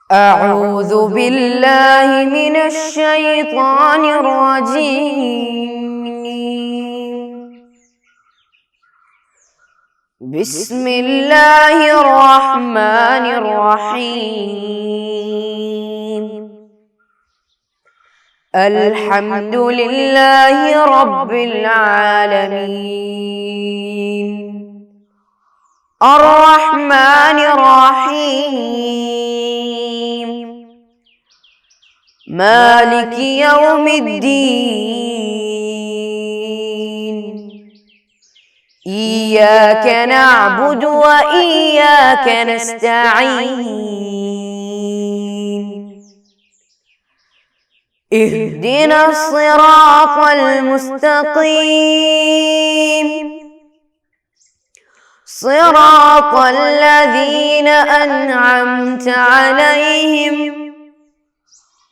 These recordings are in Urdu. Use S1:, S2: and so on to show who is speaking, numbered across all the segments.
S1: أعوذ بالله من الشيطان الرجيم. بسم الله الرحمن الرحيم. الحمد لله رب العالمين. الرحمن الرحيم. مالك يوم الدين. إياك نعبد وإياك نستعين. اهدنا الصراط المستقيم. صراط الذين أنعمت عليهم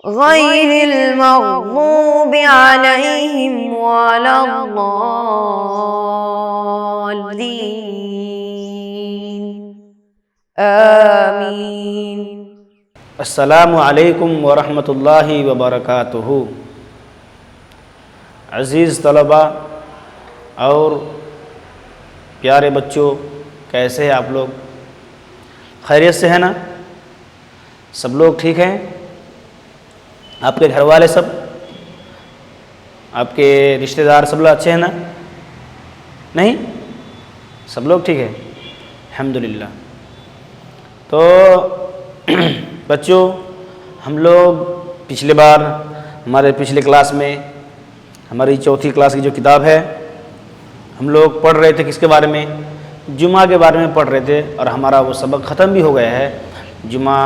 S1: غير المغضوب عليهم ولا الضالين. آمين.
S2: السلام علیکم ورحمۃ اللہ وبرکاتہ. عزیز طلباء اور پیارے بچوں، کیسے ہیں آپ لوگ؟ خیریت سے ہیں نا؟ سب لوگ ٹھیک ہیں؟ آپ کے گھر والے سب، آپ کے رشتہ دار سب لوگ اچھے ہیں نا؟ نہیں؟ سب لوگ ٹھیک ہیں الحمدللہ. تو بچوں، ہم لوگ پچھلے بار ہمارے پچھلے کلاس میں ہماری چوتھی کلاس کی جو کتاب ہے، ہم لوگ پڑھ رہے تھے کس کے بارے میں؟ جمعہ کے بارے میں پڑھ رہے تھے، اور ہمارا وہ سبق ختم بھی ہو گیا ہے. جمعہ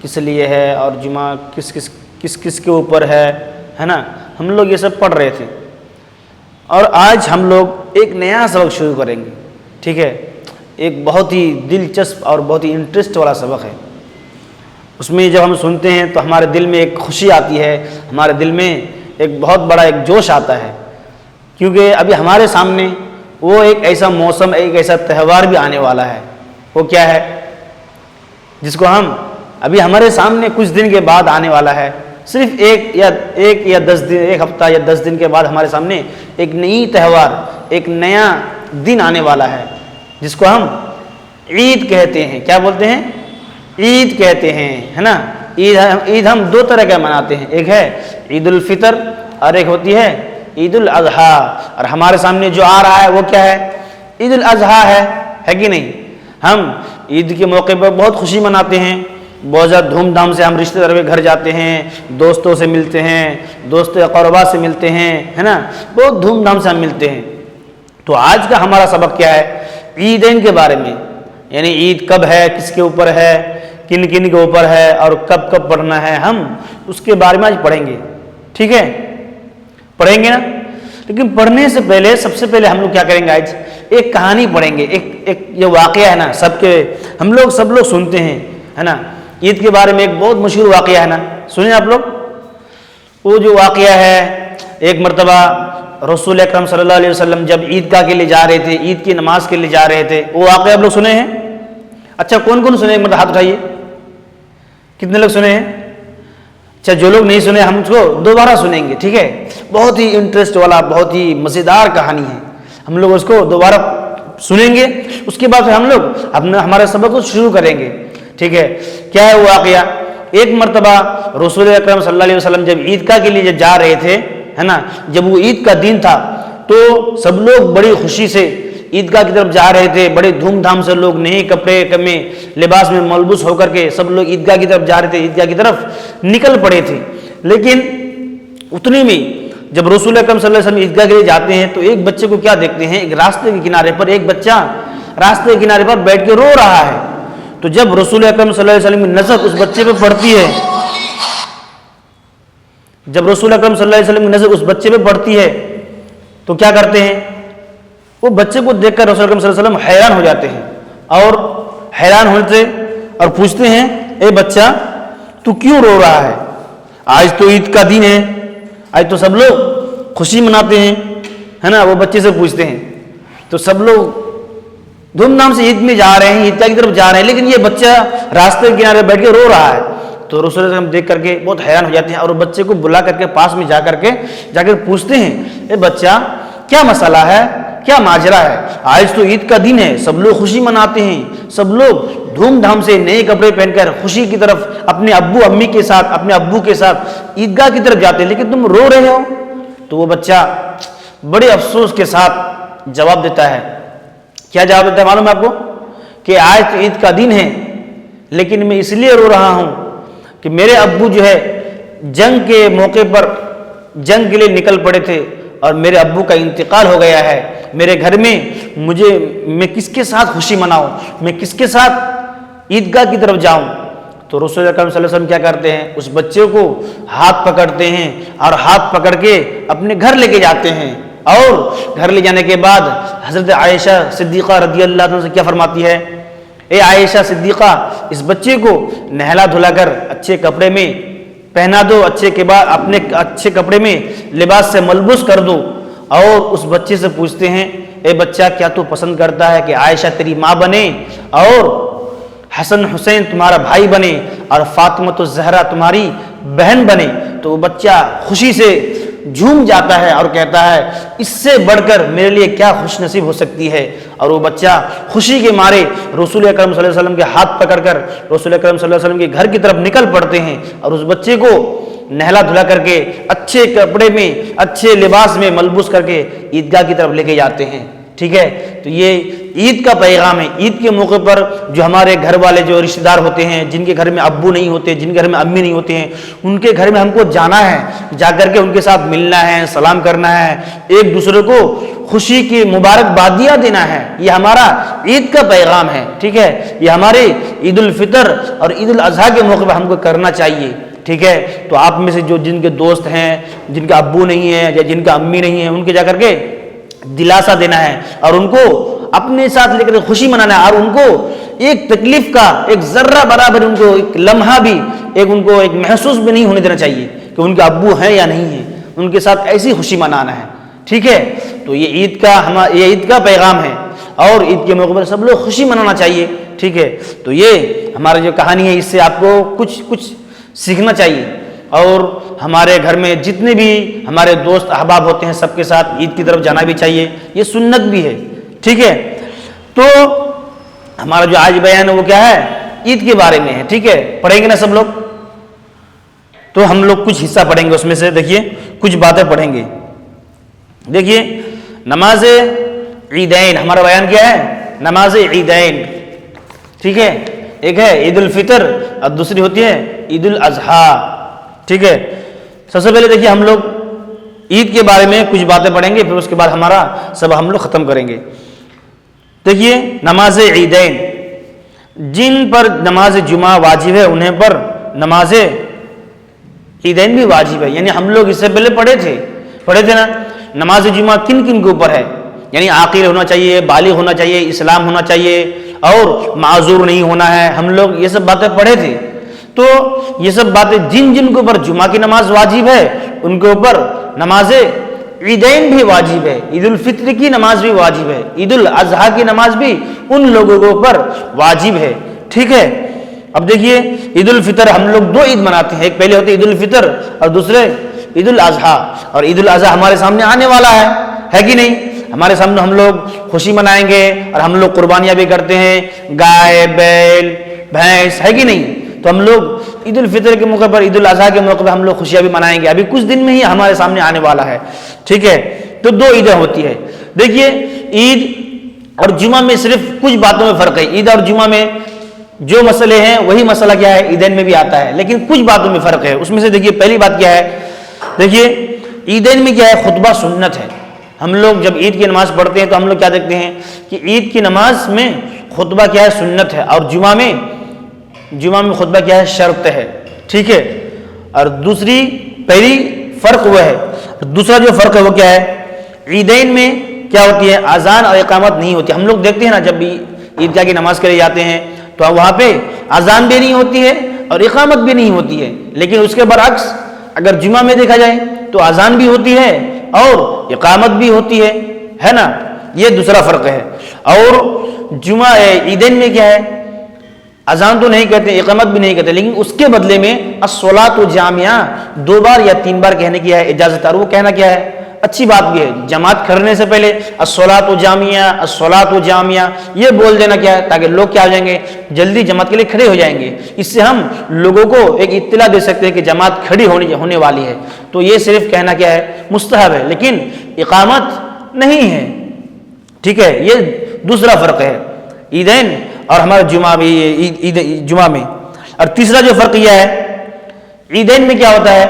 S2: کس لیے ہے اور جمعہ کس کے اوپر ہے نا؟ ہم لوگ یہ سب پڑھ رہے تھے. اور آج ہم لوگ ایک نیا سبق شروع کریں گے. ٹھیک ہے؟ ایک بہت ہی دلچسپ اور بہت ہی انٹرسٹ والا سبق ہے. اس میں جب ہم سنتے ہیں تو ہمارے دل میں ایک خوشی آتی ہے، ہمارے دل میں ایک بہت بڑا ایک جوش آتا ہے، کیونکہ ابھی ہمارے سامنے وہ ایک ایسا موسم، ایک ایسا تہوار بھی آنے والا ہے. وہ کیا ہے؟ جس کو ہم ابھی ہمارے سامنے کچھ دن کے بعد آنے والا ہے. صرف ایک یا 10 دن، ایک ہفتہ یا 10 دن کے بعد ہمارے سامنے ایک نئی تہوار، ایک نیا دن آنے والا ہے، جس کو ہم عید کہتے ہیں. کیا بولتے ہیں؟ عید کہتے ہیں، ہے نا؟ عید ہم دو طرح کا مناتے ہیں، ایک ہے عید الفطر اور ایک ہوتی ہے عید الاضحیٰ. اور ہمارے سامنے جو آ رہا ہے وہ کیا ہے؟ عید الاضحیٰ ہے کہ نہیں؟ ہم عید کے موقع پر بہت خوشی مناتے ہیں، بہت زیادہ دھوم دھام سے ہم رشتہ داروں کے گھر جاتے ہیں، دوستوں سے ملتے ہیں، دوست اقربا سے ملتے ہیں، ہے نا؟ بہت دھوم دھام سے ہم ملتے ہیں. تو آج کا ہمارا سبق کیا ہے؟ عیدین کے بارے میں، یعنی عید کب ہے، کس کے اوپر ہے، کن کن کے اوپر ہے، اور کب کب پڑھنا ہے، ہم اس کے بارے میں آج پڑھیں گے. ٹھیک ہے؟ پڑھیں گے نا؟ لیکن پڑھنے سے پہلے سب سے پہلے ہم لوگ کیا کریں گے؟ آج ایک کہانی پڑھیں گے. ایک یہ واقعہ ہے نا، سب لوگ سنتے ہیں، ہے نا؟ عید کے بارے میں ایک بہت مشہور واقعہ ہے نا، سنیں آپ لوگ. وہ جو واقعہ ہے، ایک مرتبہ رسول اکرم صلی اللہ علیہ وسلم جب عیدگاہ کے لیے جا رہے تھے، عید کی نماز کے لیے جا رہے تھے، وہ واقعہ آپ لوگ سنے ہیں؟ اچھا، کون کون سنے؟ مطلب ہاتھ اٹھائیے. کتنے لوگ سنے ہیں؟ اچھا، جو لوگ نہیں سنے ہم اس کو دوبارہ سنیں گے. ٹھیک ہے؟ بہت ہی انٹرسٹ والا، بہت ہی مزیدار کہانی ہے. ہم لوگ اس کو دوبارہ سنیں گے، اس کے بعد پھر ہم لوگ ہمارے سبق کو شروع کریں گے. ٹھیک ہے؟ کیا ہے وہ واقعہ؟ ایک مرتبہ رسول اکرم صلی اللہ علیہ وسلم جب عیدگاہ کے لیے جب جا رہے تھے، ہے نا، جب وہ عید کا دن تھا تو سب لوگ بڑی خوشی سے عیدگاہ کی طرف جا رہے تھے. بڑے دھوم دھام سے لوگ نئے کپڑے میں، لباس میں ملبوس ہو کر کے سب لوگ عیدگاہ کی طرف جا رہے تھے، عیدگاہ کی طرف نکل پڑے تھے. لیکن اتنی میں جب رسول اکرم صلی اللہ علیہ وسلم عیدگاہ کے لیے جاتے ہیں تو ایک بچے کو کیا دیکھتے ہیں؟ ایک راستے کے کنارے پر ایک بچہ راستے کے کنارے پر بیٹھ کے رو رہا ہے. تو جب رسول اکرم صلی اللہ علیہ وسلم کی نظر اس بچے پہ پڑتی ہے، جب رسول اکرم صلی اللہ علیہ وسلم کی نظر اس بچے پہ پڑتی ہے تو کیا کرتے ہیں؟ وہ بچے کو دیکھ کر رسول اکرم صلی اللہ علیہ وسلم حیران ہو جاتے ہیں، اور حیران ہوتے اور پوچھتے ہیں، اے بچہ تو کیوں رو رہا ہے؟ آج تو عید کا دن ہے، آج تو سب لوگ خوشی مناتے ہیں، ہے نا؟ وہ بچے سے پوچھتے ہیں. تو سب لوگ دھوم دھام سے عید میں جا رہے ہیں، عیدگاہ کی طرف جا رہے ہیں، لیکن یہ بچہ راستے کے کنارے بیٹھ کے رو رہا ہے. تو رسول اللہ ہم دیکھ کر کے بہت حیران ہو جاتے ہیں اور بچے کو بلا کر کے پاس میں جا کر پوچھتے ہیں، اے بچہ کیا مسئلہ ہے، کیا ماجرا ہے؟ آج تو عید کا دن ہے، سب لوگ خوشی مناتے ہیں، سب لوگ دھوم دھام سے نئے کپڑے پہن کر خوشی کی طرف اپنے ابو امی کے ساتھ، اپنے ابو کے ساتھ عیدگاہ کی طرف جاتے ہیں، لیکن تم رو رہے ہو۔ تو وہ بچہ بڑے افسوس کے ساتھ جواب دیتا ہے۔ کیا جواب دیتا ہے معلوم ہے آپ کو؟ کہ آج تو عید کا دن ہے لیکن میں اس لیے رو رہا ہوں کہ میرے ابو جو ہے جنگ کے موقع پر جنگ کے لیے نکل پڑے تھے اور میرے ابو کا انتقال ہو گیا ہے۔ میرے گھر میں میں کس کے ساتھ خوشی مناؤں، میں کس کے ساتھ عیدگاہ کی طرف جاؤں؟ تو رسول اللہ صلی اللہ علیہ وسلم کیا کرتے ہیں؟ اس بچے کو ہاتھ پکڑتے ہیں اور ہاتھ پکڑ کے اپنے گھر لے کے جاتے ہیں، اور گھر لے جانے کے بعد حضرت عائشہ صدیقہ رضی اللہ عنہ سے کیا فرماتی ہے؟ اے عائشہ صدیقہ، اس بچے کو نہلا دھلا کر اچھے کپڑے میں پہنا دو، اپنے اچھے کپڑے میں لباس سے ملبوس کر دو، اور اس بچے سے پوچھتے ہیں، اے بچہ کیا تو پسند کرتا ہے کہ عائشہ تیری ماں بنے اور حسن حسین تمہارا بھائی بنے اور فاطمہ الزہرا تمہاری بہن بنے؟ تو وہ بچہ خوشی سے جھوم جاتا ہے اور کہتا ہے اس سے بڑھ کر میرے لیے کیا خوش نصیب ہو سکتی ہے، اور وہ بچہ خوشی کے مارے رسول اکرم صلی اللہ علیہ وسلم کے ہاتھ پکڑ کر رسول اکرم صلی اللہ علیہ وسلم کے گھر کی طرف نکل پڑتے ہیں اور اس بچے کو نہلا دھلا کر کے اچھے کپڑے میں اچھے لباس میں ملبوس کر کے عیدگاہ کی طرف لے کے جاتے ہیں۔ ٹھیک ہے، تو یہ عید کا پیغام ہے۔ عید کے موقع پر جو ہمارے گھر والے جو رشتہ دار ہوتے ہیں، جن کے گھر میں ابو نہیں ہوتے، جن کے گھر میں امی نہیں ہوتے ہیں، ان کے گھر میں ہم کو جانا ہے، جا کر کے ان کے ساتھ ملنا ہے، سلام کرنا ہے، ایک دوسرے کو خوشی کی مبارکبادیاں دینا ہے۔ یہ ہمارا عید کا پیغام ہے۔ ٹھیک ہے، یہ ہمارے عید الفطر اور عید الاضحیٰ کے موقع پر ہم کو کرنا چاہیے۔ ٹھیک ہے، تو آپ میں سے جو جن کے دوست ہیں، جن کا ابو نہیں ہے یا جن کا امی نہیں ہے، ان کے جا کر کے دلاسا دینا ہے اور ان کو اپنے ساتھ لے کر خوشی منانا ہے، اور ان کو ایک تکلیف کا ایک ذرہ برابر ان کو ایک لمحہ بھی ان کو ایک محسوس بھی نہیں ہونے دینا چاہیے کہ ان کے ابو ہیں یا نہیں ہیں، ان کے ساتھ ایسی خوشی منانا ہے۔ ٹھیک ہے، تو یہ عید کا پیغام ہے اور عید کے موقع پر سب لوگ خوشی منانا چاہیے۔ ٹھیک ہے، تو یہ ہماری جو کہانی ہے اس سے آپ کو کچھ سیکھنا چاہیے، اور ہمارے گھر میں جتنے بھی ہمارے دوست احباب ہوتے ہیں سب کے ساتھ عید کی طرف جانا بھی چاہیے، یہ سنت بھی ہے۔ ٹھیک ہے، تو ہمارا جو آج بیان ہے وہ کیا ہے؟ عید کے بارے میں ہے۔ ٹھیک ہے، پڑھیں گے نا سب لوگ؟ تو ہم لوگ کچھ حصہ پڑھیں گے، اس میں سے دیکھیے کچھ باتیں پڑھیں گے۔ دیکھیے نماز عیدین، ہمارا بیان کیا ہے؟ نماز عیدین۔ ٹھیک ہے، ایک ہے عید الفطر اور دوسری ہوتی ہے عید الاضحیٰ۔ ٹھیک ہے، سب سے پہلے دیکھیے ہم لوگ عید کے بارے میں کچھ باتیں پڑھیں گے، پھر اس کے بعد ہمارا سب ہم لوگ ختم کریں گے۔ دیکھیے نماز عیدین، جن پر نماز جمعہ واجب ہے انہیں پر نماز عیدین بھی واجب ہے، یعنی ہم لوگ اس سے پہلے پڑھے تھے نا نماز جمعہ کن کن کے اوپر ہے، یعنی عاقل ہونا چاہیے، بالغ ہونا چاہیے، اسلام ہونا چاہیے اور معذور نہیں ہونا ہے، ہم لوگ یہ سب باتیں پڑھے تھے۔ تو یہ سب باتیں جن کے اوپر جمعہ کی نماز واجب ہے ان کے اوپر نماز عیدین بھی واجب ہے، عید الفطر کی نماز بھی واجب ہے، عید الاضحیٰ کی نماز بھی ان لوگوں کے اوپر واجب ہے۔ ٹھیک ہے، اب دیکھیے عید الفطر ہم لوگ دو عید مناتے ہیں، ایک پہلے ہوتی ہے عید الفطر اور دوسرے عید الاضحیٰ، اور عید الاضحیٰ ہمارے سامنے آنے والا ہے کہ نہیں؟ ہمارے سامنے ہم لوگ خوشی منائیں گے اور ہم لوگ قربانیاں بھی کرتے ہیں، گائے بیل بھینس، ہے کہ نہیں؟ تو ہم لوگ عید الفطر کے موقع پر، عید الاضحیٰ کے موقع پر ہم لوگ خوشیاں بھی منائیں گے، ابھی کچھ دن میں ہی ہمارے سامنے آنے والا ہے۔ ٹھیک ہے، تو دو عیدیں ہوتی ہے۔ دیکھیے عید اور جمعہ میں صرف کچھ باتوں میں فرق ہے، عید اور جمعہ میں جو مسئلے ہیں وہی مسئلہ کیا ہے عیدین میں بھی آتا ہے، لیکن کچھ باتوں میں فرق ہے۔ اس میں سے دیکھیے پہلی بات کیا ہے؟ دیکھیے عیدین میں کیا ہے؟ خطبہ سنت ہے۔ ہم لوگ جب عید کی نماز پڑھتے ہیں تو ہم لوگ کیا دیکھتے ہیں کہ عید کی نماز میں خطبہ کیا ہے؟ سنت ہے، اور جمعہ میں خطبہ کیا ہے؟ شرط ہے۔ ٹھیک ہے، اور پہلی فرق وہ ہے، دوسرا جو فرق ہے وہ کیا ہے؟ عیدین میں کیا ہوتی ہے؟ اذان اور اقامت نہیں ہوتی۔ ہم لوگ دیکھتے ہیں نا جب بھی عیدگاہ کی نماز کے لیے جاتے ہیں تو وہاں پہ اذان بھی نہیں ہوتی ہے اور اقامت بھی نہیں ہوتی ہے، لیکن اس کے برعکس اگر جمعہ میں دیکھا جائے تو اذان بھی ہوتی ہے اور اقامت بھی ہوتی ہے نا؟ یہ دوسرا فرق ہے۔ اور عیدین میں کیا ہے؟ اذان تو نہیں کہتے، اقامت بھی نہیں کہتے، لیکن اس کے بدلے میں الصلاۃ جامعہ 2 بار یا 3 بار کہنے کی ہے اجازت ہے، اور وہ کہنا کیا ہے؟ اچھی بات بھی ہے، جماعت کرنے سے پہلے الصلاۃ جامعہ الصلاۃ جامعہ یہ بول دینا کیا ہے، تاکہ لوگ کیا ہو جائیں گے؟ جلدی جماعت کے لیے کھڑے ہو جائیں گے۔ اس سے ہم لوگوں کو ایک اطلاع دے سکتے ہیں کہ جماعت کھڑی ہونے والی ہے۔ تو یہ صرف کہنا کیا ہے؟ مستحب ہے، لیکن اقامت نہیں ہے، ٹھیک ہے؟ یہ دوسرا فرق ہے عیدین اور ہمارا جمعہ بھی، جمعہ میں۔ اور تیسرا جو فرق یہ ہے، عیدین میں کیا ہوتا ہے؟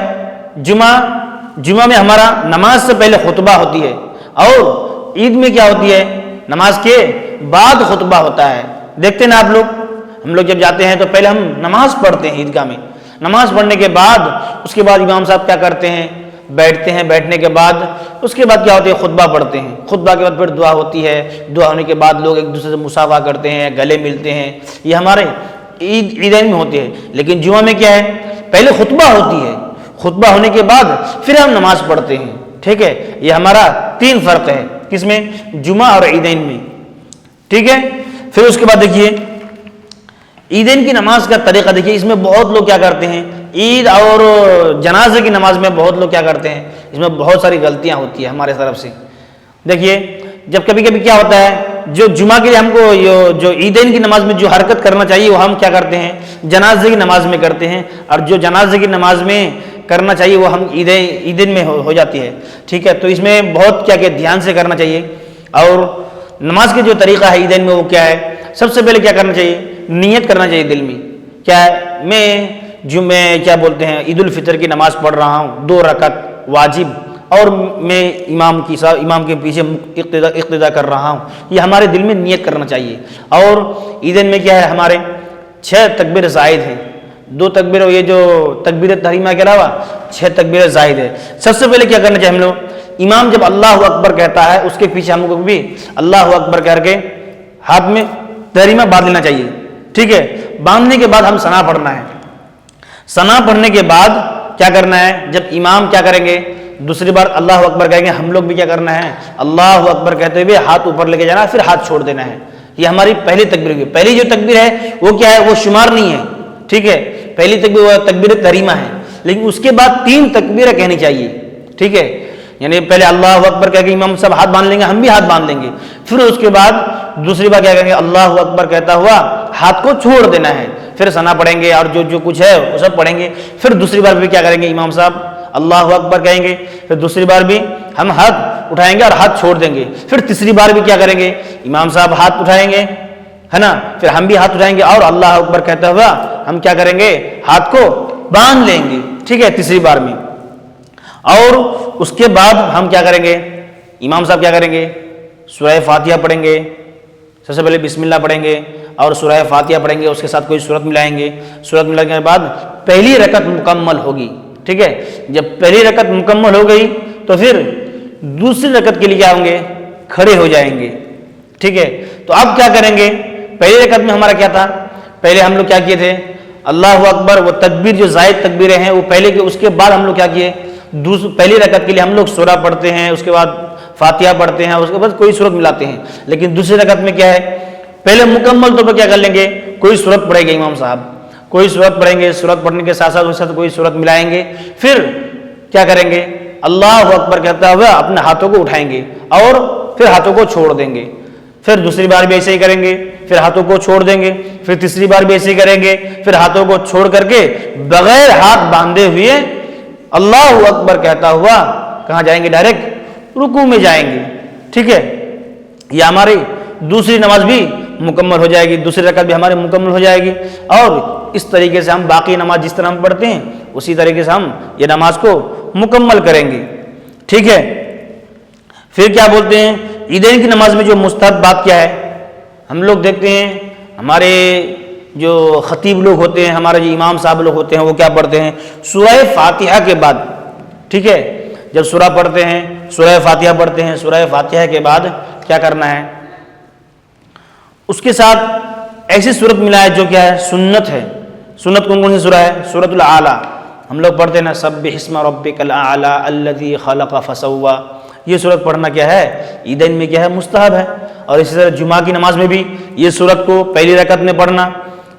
S2: جمعہ میں ہمارا نماز سے پہلے خطبہ ہوتی ہے، اور عید میں کیا ہوتی ہے؟ نماز کے بعد خطبہ ہوتا ہے۔ دیکھتے ہیں نا آپ لوگ، ہم لوگ جب جاتے ہیں تو پہلے ہم نماز پڑھتے ہیں عیدگاہ میں، نماز پڑھنے کے بعد اس کے بعد امام صاحب کیا کرتے ہیں؟ بیٹھتے ہیں، بیٹھنے کے بعد اس کے بعد کیا ہوتی ہے؟ خطبہ پڑھتے ہیں، خطبہ کے بعد پھر دعا ہوتی ہے، دعا ہونے کے بعد لوگ ایک دوسرے سے مصافحہ کرتے ہیں، گلے ملتے ہیں، یہ ہمارے عیدین میں ہوتے ہیں۔ لیکن جمعہ میں کیا ہے؟ پہلے خطبہ ہوتی ہے، خطبہ ہونے کے بعد پھر ہم نماز پڑھتے ہیں، ٹھیک ہے؟ یہ ہمارا 3 فرق ہے، کس میں؟ جمعہ اور عیدین میں، ٹھیک ہے؟ پھر اس کے بعد دیکھیے عیدین کی نماز کا طریقہ دیکھیے، اس میں بہت لوگ کیا کرتے ہیں؟ عید اور جنازے کی نماز میں بہت لوگ کیا کرتے ہیں؟ اس میں بہت ساری غلطیاں ہوتی ہیں ہمارے طرف سے۔ دیکھیے جب کبھی کبھی کیا ہوتا ہے، جو جمعہ کے لیے ہم کو جو عیدین کی نماز میں جو حرکت کرنا چاہیے وہ ہم کیا کرتے ہیں؟ جنازے کی نماز میں کرتے ہیں، اور جو جنازے کی نماز میں کرنا چاہیے وہ ہم عیدین میں ہو جاتی ہے، ٹھیک ہے؟ تو اس میں بہت کیا کہ دھیان سے کرنا چاہیے۔ اور نماز کے جو طریقہ ہے عیدین میں وہ کیا ہے؟ سب سے پہلے کیا کرنا چاہیے؟ نیت کرنا چاہیے دل میں، کیا ہے؟ میں کیا بولتے ہیں عید الفطر کی نماز پڑھ رہا ہوں 2 رکعت واجب، اور میں امام کے پیچھے اقتدا کر رہا ہوں، یہ ہمارے دل میں نیت کرنا چاہیے۔ اور عیدین میں کیا ہے؟ ہمارے 6 تکبیر زائد ہیں، 2 تکبیر، یہ جو تکبیر تحریمہ کے علاوہ 6 تکبیر زائد ہے۔ سب سے پہلے کیا کرنا چاہیے ہم لوگ؟ امام جب اللہ اکبر کہتا ہے اس کے پیچھے ہم لوگ بھی اللہ اکبر کر کے ہاتھ میں تحریمہ باندھ لینا چاہیے، ٹھیک ہے؟ باندھنے کے بعد ہم ثنا پڑھنا ہے، ثنا پڑھنے کے بعد کیا کرنا ہے؟ جب امام کیا کریں گے؟ دوسری بار اللہ اکبر کہیں گے، ہم لوگ بھی کیا کرنا ہے؟ اللہ اکبر کہتے ہوئے ہاتھ اوپر لے کے جانا، پھر ہاتھ چھوڑ دینا ہے۔ یہ ہماری پہلی تکبیر ہوئی۔ پہلی جو تکبیر ہے وہ کیا ہے؟ وہ شمار نہیں ہے، ٹھیک ہے؟ پہلی تکبیر وہ تکبیر تحریمہ ہے، لیکن اس کے بعد 3 تکبیریں کہنی چاہیے، ٹھیک ہے؟ یعنی پہلے اللہ اکبر کہہ کے امام صاحب ہاتھ باندھ لیں گے، ہم بھی ہاتھ باندھ لیں گے، پھر اس کے بعد دوسری بار کیا کہیں گے؟ اللہ اکبر کہتا ہوا ہاتھ کو چھوڑ دینا ہے، پھر ثنا پڑھیں گے اور جو کچھ ہے وہ سب پڑھیں گے۔ پھر دوسری بار بھی کیا کریں گے؟ امام صاحب اللہ اکبر کہیں گے، پھر دوسری بار بھی ہم ہاتھ اٹھائیں گے اور ہاتھ چھوڑ دیں گے، پھر تیسری بار بھی کیا کریں گے؟ امام صاحب ہاتھ اٹھائیں گے، ہے نا؟ پھر ہم بھی ہاتھ اٹھائیں گے اور اللہ اکبر کہتا ہوا ہم کیا کریں گے؟ ہاتھ کو باندھ لیں گے، ٹھیک ہے؟ تیسری بار میں۔ اور اس کے بعد ہم کیا کریں گے؟ امام صاحب کیا کریں گے؟ سورہ فاتحہ پڑھیں گے، سب سے پہلے بسم اللہ پڑھیں گے اور سورہ فاتحہ پڑھیں گے، اس کے ساتھ کوئی سورت ملائیں گے، سورت ملانے کے بعد پہلی رکعت مکمل ہوگی، ٹھیک ہے؟ جب پہلی رکعت مکمل ہو گئی تو پھر دوسری رکعت کے لیے کیا ہوں گے؟ کھڑے ہو جائیں گے، ٹھیک ہے؟ تو اب کیا کریں گے؟ پہلی رکعت میں ہمارا کیا تھا؟ پہلے ہم لوگ کیا کیے تھے؟ اللہ اکبر، وہ تکبیر جو زائد تکبیریں ہیں وہ پہلے کے، اس کے بعد ہم لوگ کیا کیے؟ پہلی رکعت کے لیے ہم لوگ سورہ پڑھتے ہیں، اس کے بعد فاتحہ پڑھتے ہیں، اس کے بعد کوئی سورت ملاتے ہیں۔ لیکن دوسری رکعت میں کیا ہے؟ پہلے مکمل طور پر کیا کر لیں گے؟ کوئی سورت پڑھیں گے امام صاحب، کوئی سورت پڑھیں گے، سورت پڑھنے کے ساتھ ساتھ اس کے ساتھ کوئی سورت ملائیں گے، پھر کیا کریں گے؟ اللہ اکبر کہتا ہوا اپنے ہاتھوں کو اٹھائیں گے اور پھر ہاتھوں کو چھوڑ دیں گے، پھر دوسری بار بھی ایسے ہی کریں گے، پھر ہاتھوں کو چھوڑ دیں گے، پھر تیسری بار بھی ایسے ہی کریں گے، پھر ہاتھوں کو چھوڑ کر کے بغیر ہاتھ باندھے ہوئے اللہ اکبر کہتا ہوا کہاں جائیں گے؟ ڈائریکٹ رکوع میں جائیں گے، ٹھیک ہے؟ یہ ہماری دوسری نماز بھی مکمل ہو جائے گی، دوسری رکعت بھی ہماری مکمل ہو جائے گی، اور اس طریقے سے ہم باقی نماز جس طرح ہم پڑھتے ہیں اسی طریقے سے ہم یہ نماز کو مکمل کریں گے، ٹھیک ہے؟ پھر کیا بولتے ہیں؟ عیدین کی نماز میں جو مستحب بات کیا ہے؟ ہم لوگ دیکھتے ہیں ہمارے جو خطیب لوگ ہوتے ہیں، ہمارے جو امام صاحب لوگ ہوتے ہیں، وہ کیا پڑھتے ہیں؟ سورہ فاتحہ کے بعد، ٹھیک ہے؟ جب سورہ پڑھتے ہیں، سورہ فاتحہ پڑھتے ہیں، سورہ فاتحہ کے بعد کیا کرنا ہے؟ اس کے ساتھ ایسی سورت ملا ہے جو کیا ہے؟ سنت ہے۔ سنت کون کون سی سورہ ہے؟ سورۃ الاعلیٰ ہم لوگ پڑھتے ہیں نا، سبح اسم ربک الاعلیٰ الذی خلق فسوی، یہ سورت پڑھنا کیا ہے؟ عیدین میں کیا ہے؟ مستحب ہے۔ اور اسی طرح جمعہ کی نماز میں بھی یہ سورت کو پہلی رکعت میں پڑھنا،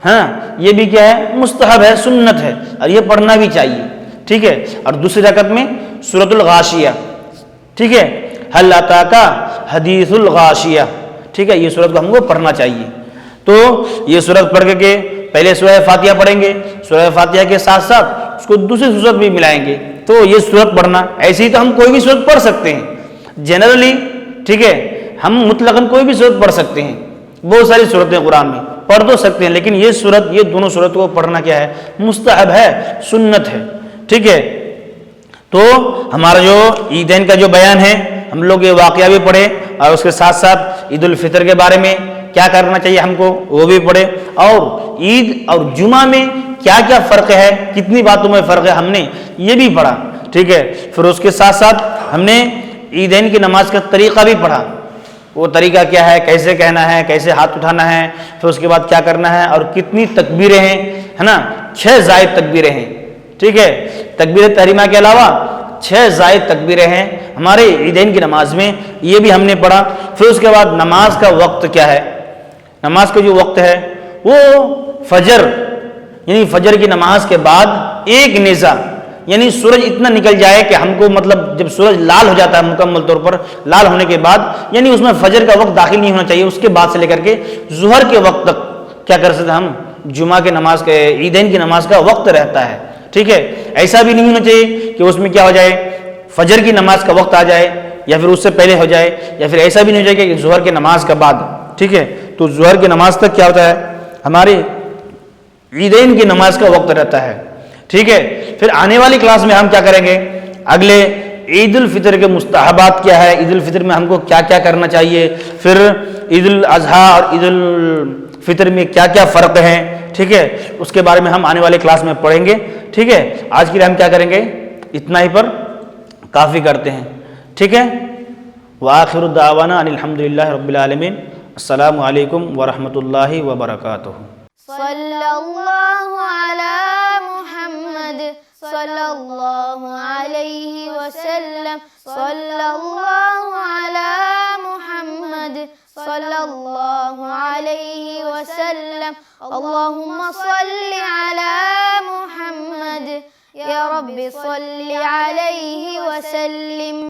S2: ہاں یہ بھی کیا ہے؟ مستحب ہے، سنت ہے، اور یہ پڑھنا بھی چاہیے، ٹھیک ہے۔ اور دوسری رکعت میں سورۃ الغاشیہ، ٹھیک ہے، هل اتاک حدیث الغاشیہ، ٹھیک ہے، یہ سورت کو ہم کو پڑھنا چاہیے۔ تو یہ سورت پڑھ کے پہلے سورہ فاتحہ پڑھیں گے، سورہ فاتحہ کے ساتھ ساتھ اس کو دوسری سورت بھی ملائیں گے، تو یہ سورت پڑھنا، ایسے ہی تو ہم کوئی بھی سورت پڑھ سکتے ہیں جنرلی، ٹھیک ہے، ہم مطلقاً کوئی بھی سورت پڑھ سکتے ہیں، بہت ساری سورتیں قرآن میں پڑھ تو سکتے ہیں، لیکن یہ سورت، یہ دونوں سورت کو پڑھنا کیا ہے؟ مستحب ہے، سنت ہے، ٹھیک ہے۔ تو ہمارا جو عیدین کا جو بیان ہے، ہم لوگ یہ واقعہ بھی پڑھے، اور اس کے ساتھ ساتھ عید الفطر کے بارے میں کیا کرنا چاہیے ہم کو وہ بھی پڑھے، اور عید اور جمعہ میں کیا کیا فرق ہے، کتنی باتوں میں فرق ہے، ہم نے یہ بھی پڑھا، ٹھیک ہے۔ پھر اس کے ساتھ ساتھ ہم نے عیدین کی نماز کا طریقہ بھی پڑھا، وہ طریقہ کیا ہے، کیسے کہنا ہے، کیسے ہاتھ اٹھانا ہے، پھر اس کے بعد کیا کرنا ہے، اور کتنی تکبیریں ہیں، ہے نا، 6 زائد تکبیریں ہیں، ٹھیک ہے۔ تکبیر تحریمہ کے علاوہ 6 زائد تکبیریں ہیں ہمارے عیدین کی نماز میں، یہ بھی ہم نے پڑھا۔ پھر اس کے بعد نماز کا وقت کیا ہے، نماز کا جو وقت ہے وہ فجر، یعنی فجر کی نماز کے بعد ایک نیزہ، یعنی سورج اتنا نکل جائے کہ ہم کو، مطلب جب سورج لال ہو جاتا ہے مکمل طور پر، لال ہونے کے بعد، یعنی اس میں فجر کا وقت داخل نہیں ہونا چاہیے، اس کے بعد سے لے کر کے ظہر کے وقت تک کیا کر سکتے ہم، جمعہ کے نماز کے، عیدین کی نماز کا وقت رہتا ہے، ٹھیک ہے۔ ایسا بھی نہیں ہونا چاہیے کہ اس میں کیا ہو جائے، فجر کی نماز کا وقت آ جائے، یا پھر اس سے پہلے ہو جائے، یا پھر ایسا بھی نہیں ہو جائے کہ ظہر کی نماز کے بعد، ٹھیک ہے۔ تو ظہر کی نماز تک کیا ہوتا ہے، ہمارے عیدین کی نماز کا وقت رہتا ہے، ٹھیک ہے۔ پھر آنے والی کلاس میں ہم کیا کریں گے، اگلے عید الفطر کے مستحبات کیا ہے، عید الفطر میں ہم کو کیا کیا کرنا چاہیے، پھر عید الاضحیٰ اور عید الفطر میں کیا کیا فرق ہے، ٹھیک ہے، اس کے بارے میں ہم آنے والے کلاس میں پڑھیں گے، ٹھیک ہے۔ آج کے لیے ہم کیا کریں گے، اتنا ہی پر کافی کرتے ہیں، ٹھیک ہے۔ وآخر دعوانا ان الحمد للہ رب العالمین۔ السلام علیکم ورحمۃ اللہ وبرکاتہ۔
S3: صلی اللہ علی محمد صلی اللہ علیہ وسلم، صلی اللہ علی محمد صلی اللہ علیہ وسلم، اللہم صلی علی محمد، یا رب صلی علیہ وسلم۔